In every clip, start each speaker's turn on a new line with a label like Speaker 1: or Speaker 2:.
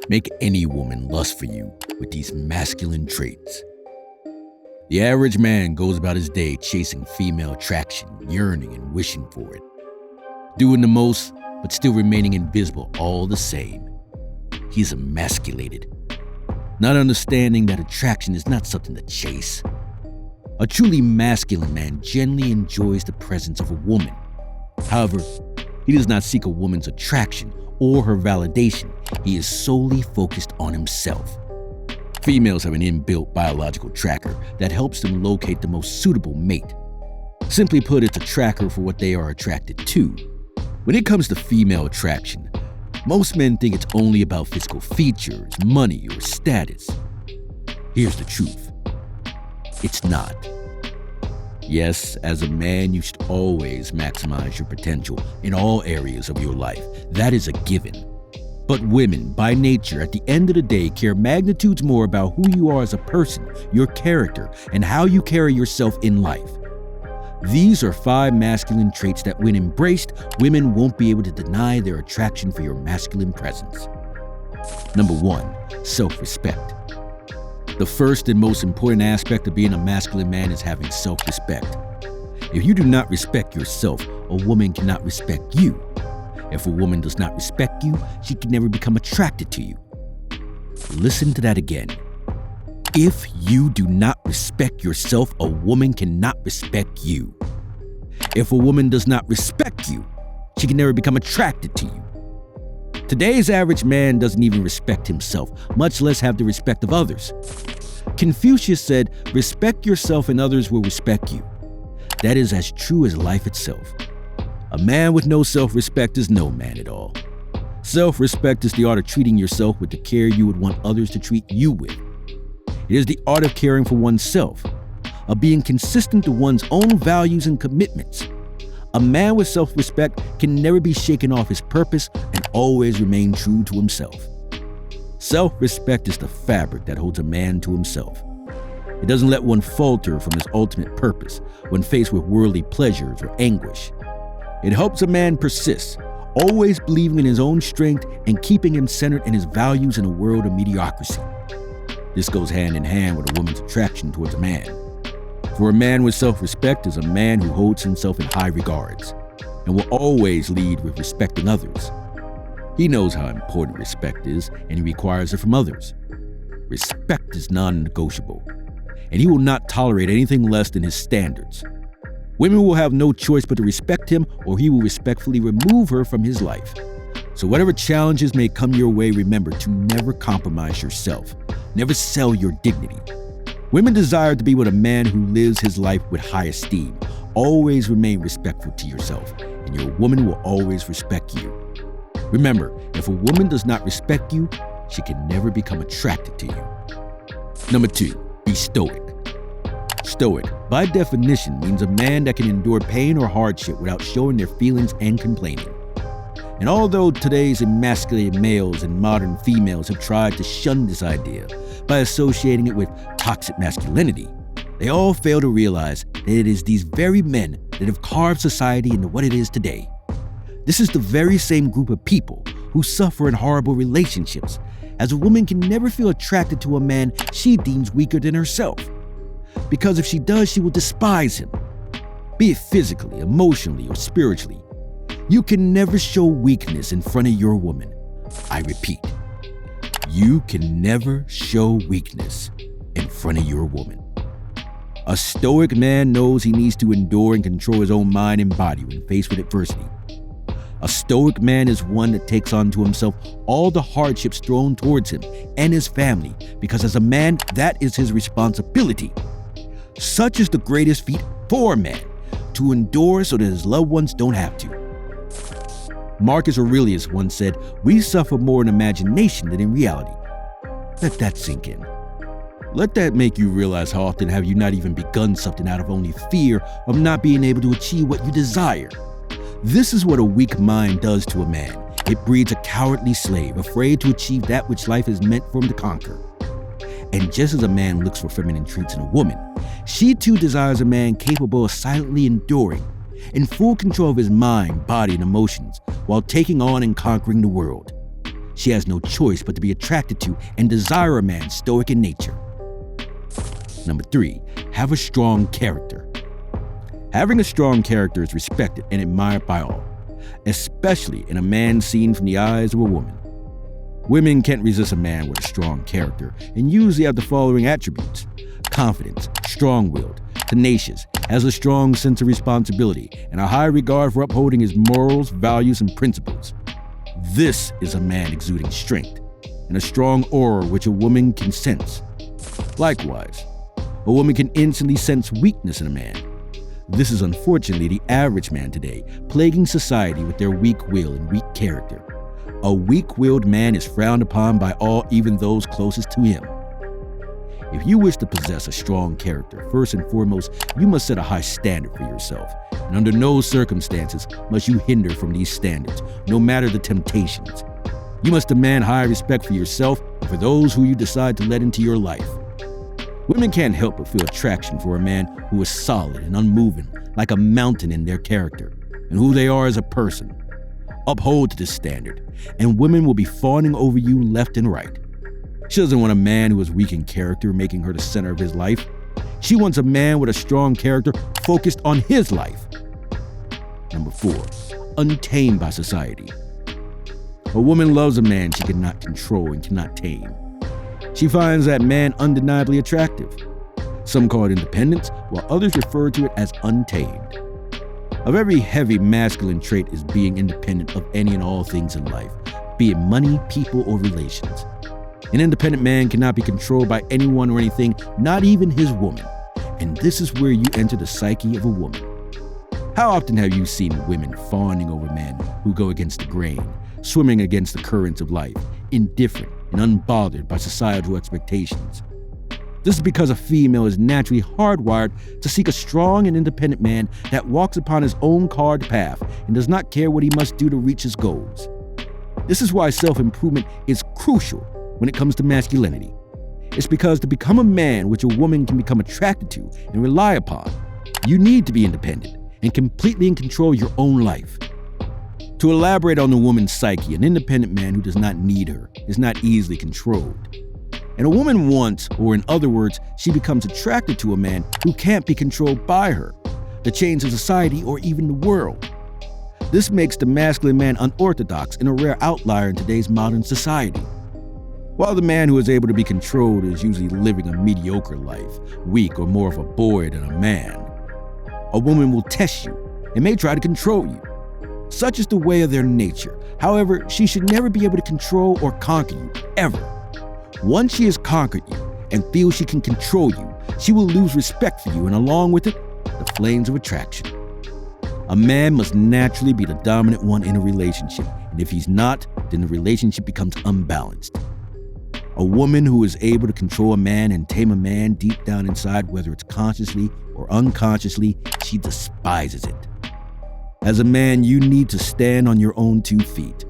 Speaker 1: make any woman lust for you with these masculine traits. The average man goes about his day chasing female attraction, yearning and wishing for it. Doing the most, but still remaining invisible all the same. He's emasculated. Not understanding that attraction is not something to chase. A truly masculine man generally enjoys the presence of a woman. However, he does not seek a woman's attraction or her validation. He is solely focused on himself. Females have an inbuilt biological tracker that helps them locate the most suitable mate. Simply put, it's a tracker for what they are attracted to. When it comes to female attraction, most men think it's only about physical features, money, or status. Here's the truth. It's not. Yes, as a man, you should always maximize your potential in all areas of your life. That is a given. But women, by nature, at the end of the day, care magnitudes more about who you are as a person, your character, and how you carry yourself in life. These are 5 masculine traits that, when embraced, women won't be able to deny their attraction for your masculine presence. Number 1, self-respect. The first and most important aspect of being a masculine man is having self-respect. If you do not respect yourself, a woman cannot respect you. If a woman does not respect you, she can never become attracted to you. Listen to that again. If you do not respect yourself, a woman cannot respect you. If a woman does not respect you, she can never become attracted to you. Today's average man doesn't even respect himself, much less have the respect of others. Confucius said, "Respect yourself and others will respect you." That is as true as life itself. A man with no self-respect is no man at all. Self-respect is the art of treating yourself with the care you would want others to treat you with. It is the art of caring for oneself, of being consistent to one's own values and commitments. A man with self-respect can never be shaken off his purpose and always remain true to himself. Self-respect is the fabric that holds a man to himself. It doesn't let one falter from his ultimate purpose when faced with worldly pleasures or anguish. It helps a man persist, always believing in his own strength and keeping him centered in his values in a world of mediocrity. This goes hand in hand with a woman's attraction towards a man. For a man with self-respect is a man who holds himself in high regards and will always lead with respecting others. He knows how important respect is, and he requires it from others. Respect is non-negotiable, and he will not tolerate anything less than his standards. Women will have no choice but to respect him, or he will respectfully remove her from his life. So whatever challenges may come your way, remember to never compromise yourself. Never sell your dignity. Women desire to be with a man who lives his life with high esteem. Always remain respectful to yourself, and your woman will always respect you. Remember, if a woman does not respect you, she can never become attracted to you. Number 2, be stoic. Stoic, by definition, means a man that can endure pain or hardship without showing their feelings and complaining. And although today's emasculated males and modern females have tried to shun this idea by associating it with toxic masculinity, they all fail to realize that it is these very men that have carved society into what it is today. This is the very same group of people who suffer in horrible relationships, as a woman can never feel attracted to a man she deems weaker than herself. Because if she does, she will despise him, be it physically, emotionally, or spiritually. You can never show weakness in front of your woman. I repeat, you can never show weakness in front of your woman. A stoic man knows he needs to endure and control his own mind and body when faced with adversity. A stoic man is one that takes onto himself all the hardships thrown towards him and his family, because as a man, that is his responsibility. Such is the greatest feat for a man, to endure so that his loved ones don't have to. Marcus Aurelius once said, "We suffer more in imagination than in reality." Let that sink in. Let that make you realize how often have you not even begun something out of only fear of not being able to achieve what you desire. This is what a weak mind does to a man. It breeds a cowardly slave, afraid to achieve that which life is meant for him to conquer. And just as a man looks for feminine traits in a woman, she too desires a man capable of silently enduring, in full control of his mind, body, and emotions, while taking on and conquering the world. she has no choice but to be attracted to and desire a man stoic in nature. Number 3, have a strong character. Having a strong character is respected and admired by all, especially in a man seen from the eyes of a woman. Women can't resist a man with a strong character and usually have the following attributes: confidence, strong-willed, tenacious, has a strong sense of responsibility, and a high regard for upholding his morals, values, and principles. This is a man exuding strength and a strong aura which a woman can sense. Likewise, a woman can instantly sense weakness in a man. This is unfortunately the average man today, plaguing society with their weak will and weak character. A weak-willed man is frowned upon by all, even those closest to him. If you wish to possess a strong character, first and foremost, you must set a high standard for yourself, and under no circumstances must you hinder from these standards, no matter the temptations. You must demand high respect for yourself and for those who you decide to let into your life. Women can't help but feel attraction for a man who is solid and unmoving, like a mountain in their character, and who they are as a person. Uphold to this standard, and women will be fawning over you left and right. She doesn't want a man who is weak in character, making her the center of his life. She wants a man with a strong character focused on his life. Number 4, untamed by society. A woman loves a man she cannot control and cannot tame. She finds that man undeniably attractive. Some call it independence, while others refer to it as untamed. A very heavy masculine trait is being independent of any and all things in life, be it money, people, or relations. An independent man cannot be controlled by anyone or anything, not even his woman. And this is where you enter the psyche of a woman. How often have you seen women fawning over men who go against the grain, swimming against the currents of life, indifferent and unbothered by societal expectations? This is because a female is naturally hardwired to seek a strong and independent man that walks upon his own carved path and does not care what he must do to reach his goals. This is why self-improvement is crucial when it comes to masculinity. It's because to become a man which a woman can become attracted to and rely upon, you need to be independent and completely in control of your own life. To elaborate on the woman's psyche, an independent man who does not need her is not easily controlled. And a woman wants, or in other words, she becomes attracted to a man who can't be controlled by her, the chains of society, or even the world. This makes the masculine man unorthodox and a rare outlier in today's modern society. While the man who is able to be controlled is usually living a mediocre life, weak or more of a boy than a man, a woman will test you and may try to control you. Such is the way of their nature. However, she should never be able to control or conquer you, ever. Once she has conquered you and feels she can control you, she will lose respect for you and along with it, the flames of attraction. A man must naturally be the dominant one in a relationship, and if he's not, then the relationship becomes unbalanced. A woman who is able to control a man and tame a man deep down inside, whether it's consciously or unconsciously, she despises it. As a man, you need to stand on your own 2 feet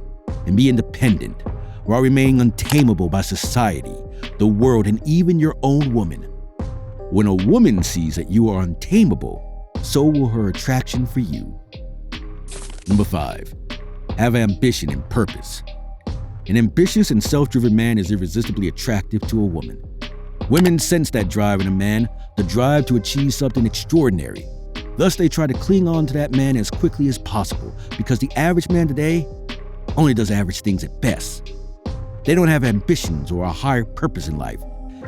Speaker 1: and be independent while remaining untamable by society, the world, and even your own woman. When a woman sees that you are untamable, so will her attraction for you. Number 5, have ambition and purpose. An ambitious and self-driven man is irresistibly attractive to a woman. Women sense that drive in a man, the drive to achieve something extraordinary. Thus, they try to cling on to that man as quickly as possible because the average man today only does average things at best. They don't have ambitions or a higher purpose in life.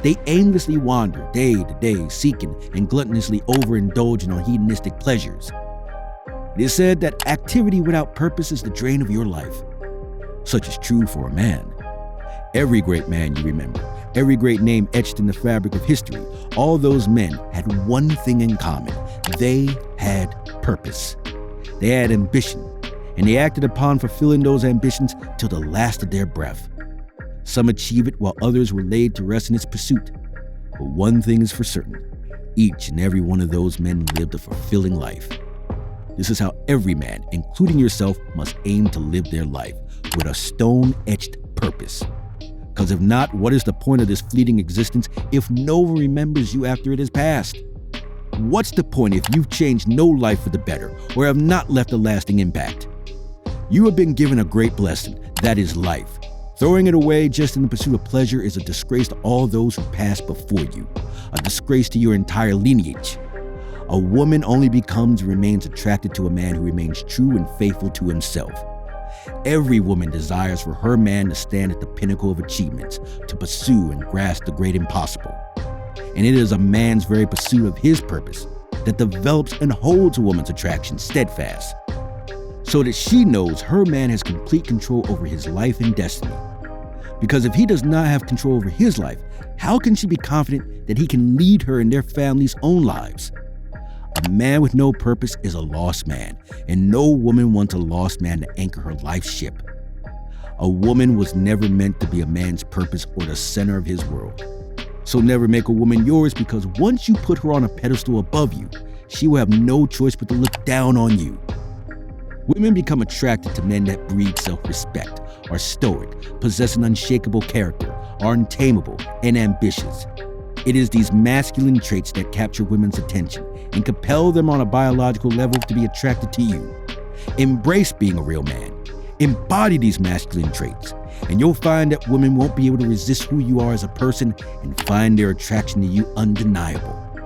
Speaker 1: They aimlessly wander day to day, seeking and gluttonously overindulging on hedonistic pleasures. It is said that activity without purpose is the drain of your life. Such is true for a man. Every great man you remember, every great name etched in the fabric of history, all those men had one thing in common. They had purpose. They had ambition, and they acted upon fulfilling those ambitions till the last of their breath. Some achieve it while others were laid to rest in its pursuit. But one thing is for certain, each and every one of those men lived a fulfilling life. This is how every man, including yourself, must aim to live their life, with a stone-etched purpose. Because if not, what is the point of this fleeting existence if no one remembers you after it has passed? What's the point if you've changed no life for the better or have not left a lasting impact? You have been given a great blessing, that is life. Throwing it away just in the pursuit of pleasure is a disgrace to all those who passed before you, a disgrace to your entire lineage. A woman only becomes and remains attracted to a man who remains true and faithful to himself. Every woman desires for her man to stand at the pinnacle of achievements, to pursue and grasp the great impossible. And it is a man's very pursuit of his purpose that develops and holds a woman's attraction steadfast, so that she knows her man has complete control over his life and destiny. Because if he does not have control over his life, how can she be confident that he can lead her and their family's own lives? A man with no purpose is a lost man, and no woman wants a lost man to anchor her life ship. A woman was never meant to be a man's purpose or the center of his world. So never make a woman yours, because once you put her on a pedestal above you, she will have no choice but to look down on you. Women become attracted to men that breed self-respect, are stoic, possess an unshakable character, are untamable, and ambitious. It is these masculine traits that capture women's attention and compel them on a biological level to be attracted to you. Embrace being a real man. Embody these masculine traits, and you'll find that women won't be able to resist who you are as a person and find their attraction to you undeniable.